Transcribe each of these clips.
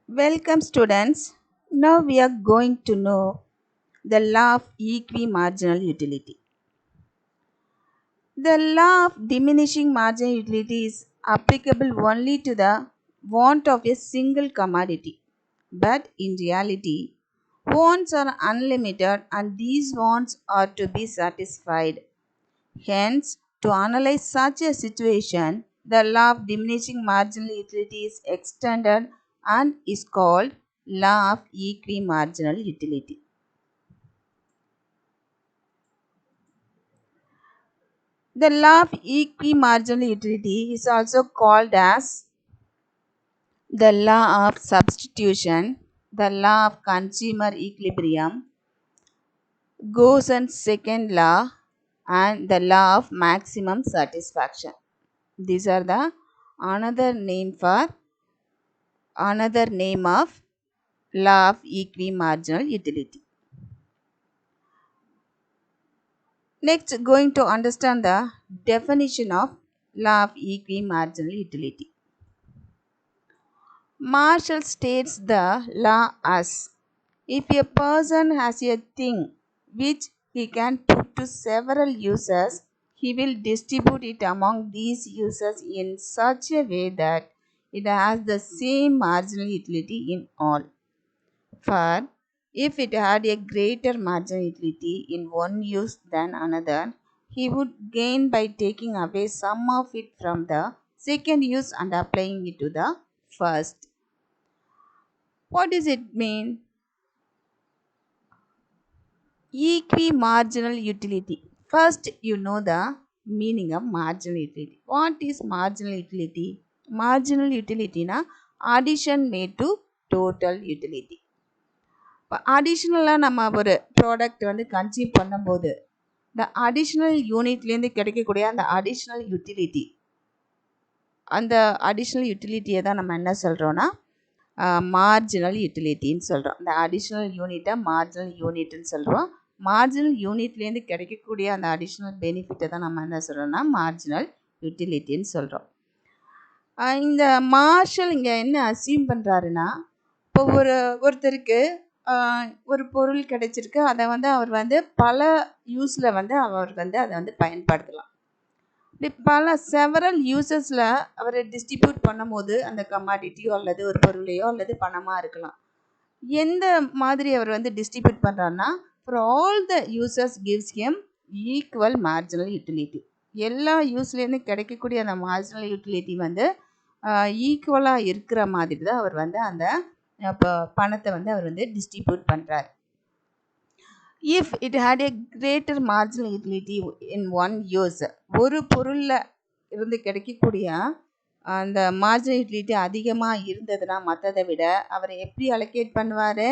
Welcome students. Now we are going to know the law of equimarginal utility. The law of diminishing marginal utility is applicable only to the want of a single commodity. But in reality, wants are unlimited and these wants are to be satisfied. Hence, to analyze such a situation, the law of diminishing marginal utility is extended and is called law of equimarginal utility. The law of equimarginal utility is also called as the law of substitution, the law of consumer equilibrium, Gauss's second law, and the law of maximum satisfaction. These are the another name of law of equimarginal utility. Next, going to understand the definition of law of equimarginal utility. Marshall states the law as if a person has a thing which he can put to several users, he will distribute it among these users in such a way that it has the same marginal utility in all. For if it had a greater marginal utility in one use than another, he would gain by taking away some of it from the second use and applying it to the first. What does it mean? Equimarginal utility. First, you know the meaning of marginal utility. What is marginal utility? Marginal utility na addition made to total utility. இப்போ அடிஷ்னலாக நம்ம ஒரு product வந்து consume பண்ணும்போது இந்த additional யூனிட்லேருந்து கிடைக்கக்கூடிய அந்த additional யூட்டிலிட்டியை தான் நம்ம என்ன சொல்கிறோன்னா மார்ஜினல் யூட்டிலிட்டின்னு சொல்கிறோம். இந்த அடிஷ்னல் யூனிட்டை மார்ஜினல் யூனிட்னு சொல்கிறோம். மார்ஜினல் யூனிட்லேருந்து கிடைக்கக்கூடிய அந்த அடிஷ்னல் பெனிஃபிட்டை தான் நம்ம என்ன சொல்கிறோன்னா மார்ஜினல் யூட்டிலிட்டின்னு சொல்கிறோம். இந்த மார்ஷல் இங்கே என்ன அசியூம் பண்ணுறாருன்னா, இப்போ ஒருத்தருக்கு ஒரு பொருள் கிடைச்சிருக்கு, அதை வந்து அவர் வந்து பல யூஸில் வந்து அவர் வந்து அதை வந்து பயன்படுத்தலாம். இப்படி பல செவரல் யூசஸில் அவர் டிஸ்ட்ரிபியூட் பண்ணும்போது அந்த கமாடிட்டியோ அல்லது ஒரு பொருளையோ அல்லது பணமாக இருக்கலாம். எந்த மாதிரி அவர் வந்து டிஸ்ட்ரிபியூட் பண்ணுறாருன்னா, for all the users gives him equal marginal utility. எல்லா யூஸ்லேருந்து கிடைக்கக்கூடிய அந்த மார்ஜினல் யூட்டிலிட்டி வந்து ஈக்குவலாக இருக்கிற மாதிரி தான் அவர் வந்து அந்த பணத்தை வந்து அவர் வந்து டிஸ்ட்ரிபியூட் பண்ணுறார். If it had a greater marginal utility in one use, ஒரு பொருளில் இருந்து கிடைக்கக்கூடிய அந்த மார்ஜினல் யூட்டிலிட்டி அதிகமாக இருந்ததுன்னா மற்றதை விட அவர் எப்படி அலோகேட் பண்ணுவார்?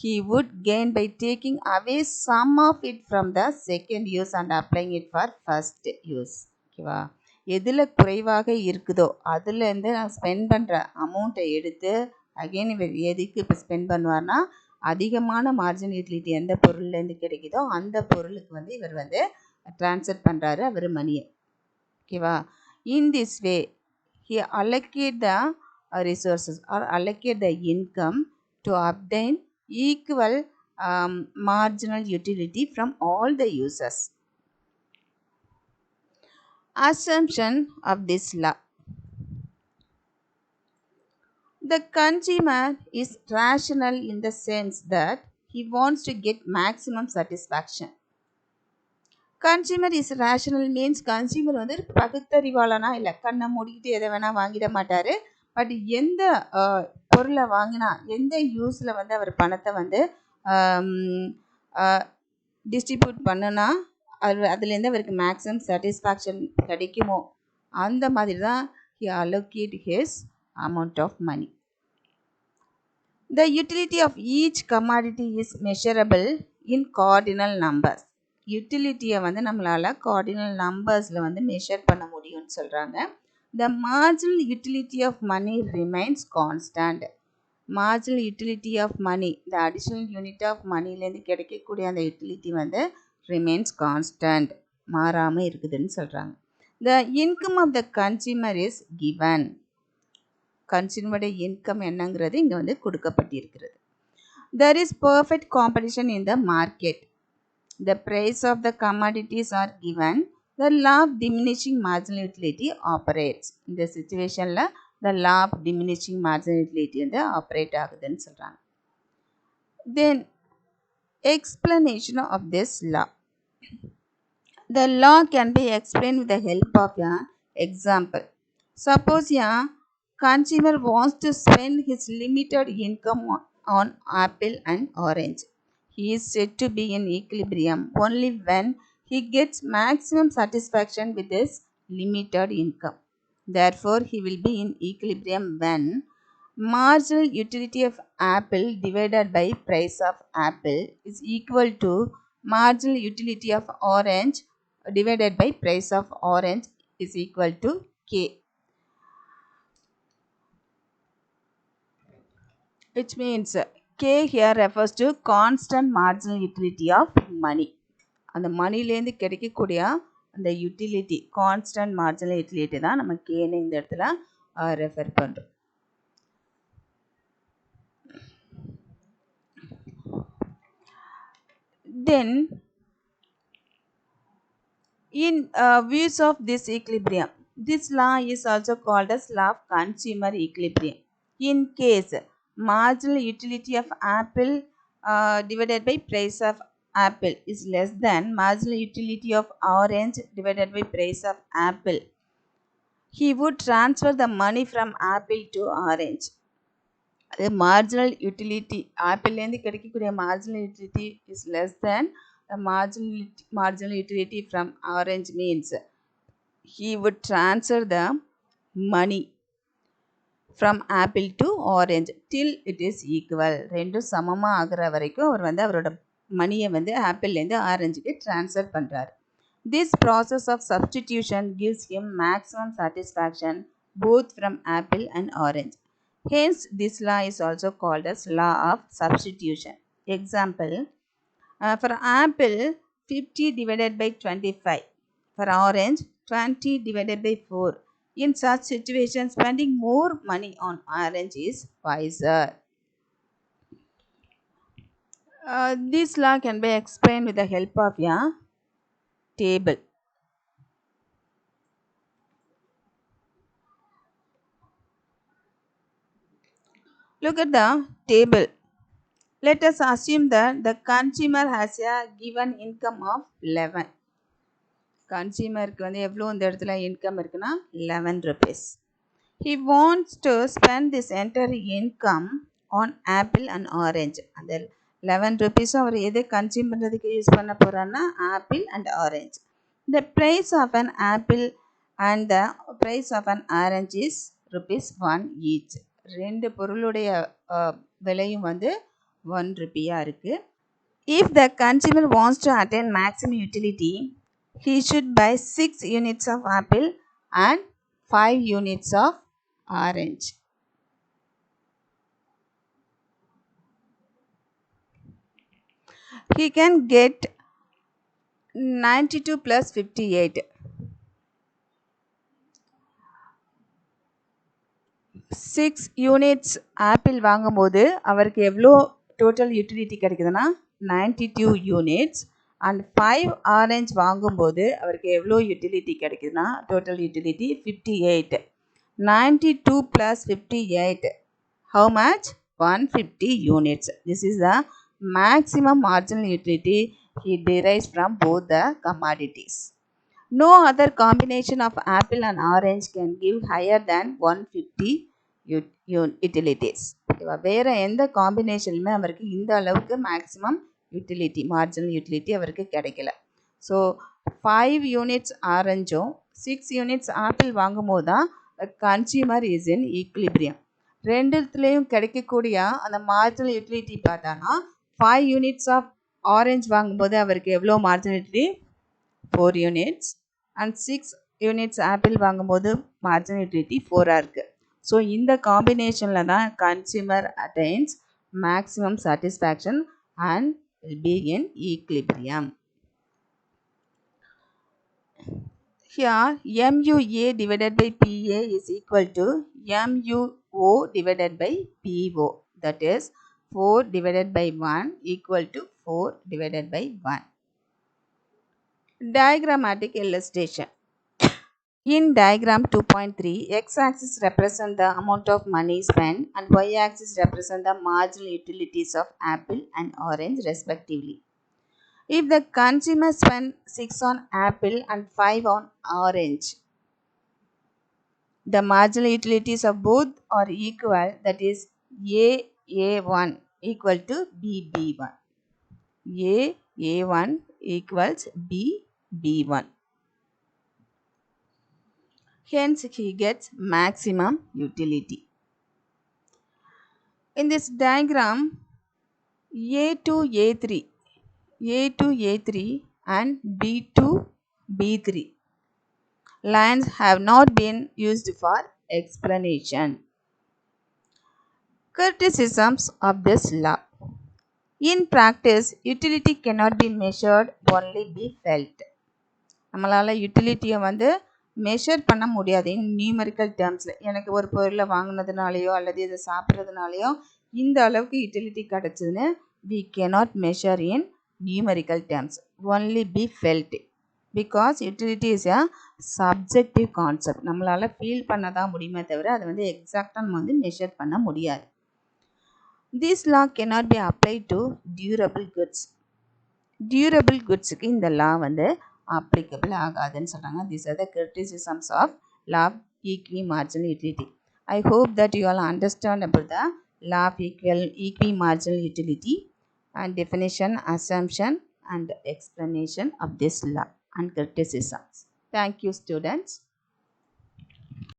He would gain by taking away some of it from the second use and applying it for first use. ஓகேவா? எதில் குறைவாக இருக்குதோ அதுலேருந்து நான் ஸ்பெண்ட் பண்ணுற அமௌண்ட்டை எடுத்து அகெயின் இவர் எதுக்கு இப்போ ஸ்பெண்ட் பண்ணுவார்னா, அதிகமான மார்ஜினல் யூட்டிலிட்டி எந்த பொருள்லேருந்து கிடைக்குதோ அந்த பொருளுக்கு வந்து இவர் வந்து ட்ரான்ஸ்ஃபர் பண்ணுறாரு அவர் மணியை. ஓகேவா? In this way he allocate the resources or allocate the income to obtain equal marginal utility from all the users. Assumption of this law. The consumer is rational in the sense that he wants to get maximum satisfaction. Consumer is rational means consumer வந்து பகுத்தறிவாளனா இல்லை, கண்ணை மூடிக்கிட்டு எதை வேணால் வாங்கிட மாட்டார். But எந்த பொருளை வாங்கினா எந்த யூஸில் வந்து அவர் பணத்தை வந்து டிஸ்ட்ரிபியூட் பண்ணுனா அதுலேருந்து அவருக்கு மேக்ஸிமம் சாட்டிஸ்ஃபேக்ஷன் கிடைக்குமோ அந்த மாதிரி தான் he allocate his amount of money. The utility of each commodity is measurable in cardinal numbers. யூட்டிலிட்டியை வந்து நம்மளால் கார்டினல் நம்பர்ஸில் வந்து மெஷர் பண்ண முடியும்னு சொல்கிறாங்க. The marginal utility of money remains constant. Marginal utility of money, the additional unit of moneyலேருந்து கிடைக்கக்கூடிய அந்த utility வந்து remains constant, மாறாமல் இருக்குதுன்னு சொல்கிறாங்க. The income of the consumer is given. கன்சியூமருடைய இன்கம் என்னங்கிறது இங்கே வந்து கொடுக்கப்பட்டிருக்கிறது. There is perfect competition in the market. The price of the commodities are given. The law of diminishing marginal utility operates. இந்த situationல the law of diminishing marginal utility வந்து operate ஆகுதுன்னு சொல்கிறாங்க. Then explanation of this law. The law can be explained with the help of an example. Suppose a consumer wants to spend his limited income on apple and orange. He is said to be in equilibrium only when he gets maximum satisfaction with his limited income. Therefore, he will be in equilibrium when marginal utility of apple divided by price of apple is equal to marginal utility of orange divided by price of orange is equal to K. Which means K here refers to constant marginal utility of money. அந்த மணிலேருந்து கிடைக்கக்கூடிய அந்த utility constant marginal utility தான் நம்ம கேன்னு இந்த இடத்துல refer பண்ணுறோம். தென் in views of this equilibrium, this law is also called as law of consumer equilibrium. In case marginal utility of apple divided by price of apple is less than marginal utility of orange divided by price of apple, he would transfer the money from apple to orange. The marginal utility ஆப்பிள்லேருந்து கிடைக்கக்கூடிய marginal utility is less than the marginal utility from orange means he would transfer the money from apple to orange till it is equal. ரெண்டும் சமமாக ஆகிற வரைக்கும் அவர் வந்து அவரோட மணியை வந்து ஆப்பிள்லேருந்து ஆரஞ்சுக்கு transfer பண்ணுறாரு. This process of substitution gives him maximum satisfaction both from apple and orange. Hence, this law is also called as law of substitution. Example, for apple 50 divided by 25, for orange 20 divided by 4. In such situation, spending more money on orange is wiser. This law can be explained with the help of a table. Look at the table. Let us assume that the consumer has a given income of 11. கன்சியூமருக்கு வந்து எவ்வளோ இந்த இடத்துல income இருக்குன்னா 11 rupees. He wants to spend this entire income on apple and orange. அந்த 11 rupees அவர் எது consume பண்ணுறதுக்கு use பண்ண போகிறான்னா apple and orange. The price of an apple and the price of an orange is rupees 1 each. ரெண்டு பொருளுடைய விலையும் வந்து 1 ரூபியாக இருக்குது. If the consumer wants to attain maximum utility, he should buy 6 units of apple and 5 units of orange. He can get 92 plus 58. 6 units apple வாங்கும்போது அவருக்கு எவ்வளோ total utility கிடைக்குதுன்னா 92 units. And 5 orange வாங்கும்போது அவருக்கு எவ்வளோ யூட்டிலிட்டி கிடைக்குதுன்னா total utility 58. 92 plus 58, how much? 150 units. This is the maximum marginal utility he derives from both the commodities. No other combination of apple and orange can give higher than 150 utilities. வேறு எந்த காம்பினேஷனுமே அவருக்கு இந்த அளவுக்கு maximum utility marginal utility அவருக்கு கிடைக்கல. So 5 units ஆரஞ்சும் 6 units apple வாங்கும்போது தான் consumer is in equilibrium. ரெண்டுத்துலேயும் கிடைக்கக்கூடிய அந்த மார்ஜினல் யூட்டிலிட்டி பார்த்தானா 5 யூனிட்ஸ் ஆஃப் ஆரஞ்ச் வாங்கும்போது அவருக்கு எவ்வளோ marginal utility 4 units and 6 units apple வாங்கும்போது மார்ஜினல் யூட்டிலிட்டி 4 இருக்குது. ஸோ இந்த காம்பினேஷனில் தான் consumer attains maximum satisfaction and will be in equilibrium. Here MUA divided by PA is equal to MUO divided by PO. That is 4 divided by 1 equal to 4 divided by 1. Diagrammatic illustration. In diagram 2.3, x-axis represent the amount of money spent and y-axis represent the marginal utilities of apple and orange respectively. If the consumer spend 6 on apple and 5 on orange, the marginal utilities of both are equal, that is A1 equal to B1. A1 equals B1. Hence he gets maximum utility. In this diagram, A to A3, A to A3 and B to B3 lines have not been used for explanation. Criticisms of this law. In practice, utility cannot be measured, only be felt. நம்மளால் யூட்டிலிட்டியை measure பண்ண முடியாது இன் numerical டேர்ம்ஸில். எனக்கு ஒரு பொருளை வாங்கினதுனாலையோ அல்லது இதை சாப்பிட்றதுனாலையோ இந்த அளவுக்கு utility கிடச்சிதுன்னு we cannot measure in numerical terms, only be felt, because utility is a subjective concept. நம்மளால் ஃபீல் பண்ண தான் முடியுமே தவிர அதை எக்ஸாக்டாக நம்ம மெஷர் பண்ண முடியாது. This law cannot be applied to durable goods. Durable goodsக்கு இந்த law applicable ஆகாதுன்னு சொல்கிறாங்க. These are the criticisms of law of equimarginal utility. I hope that you all understand about the law of equimarginal utility and definition, assumption and explanation of this law and criticisms. Thank you, students.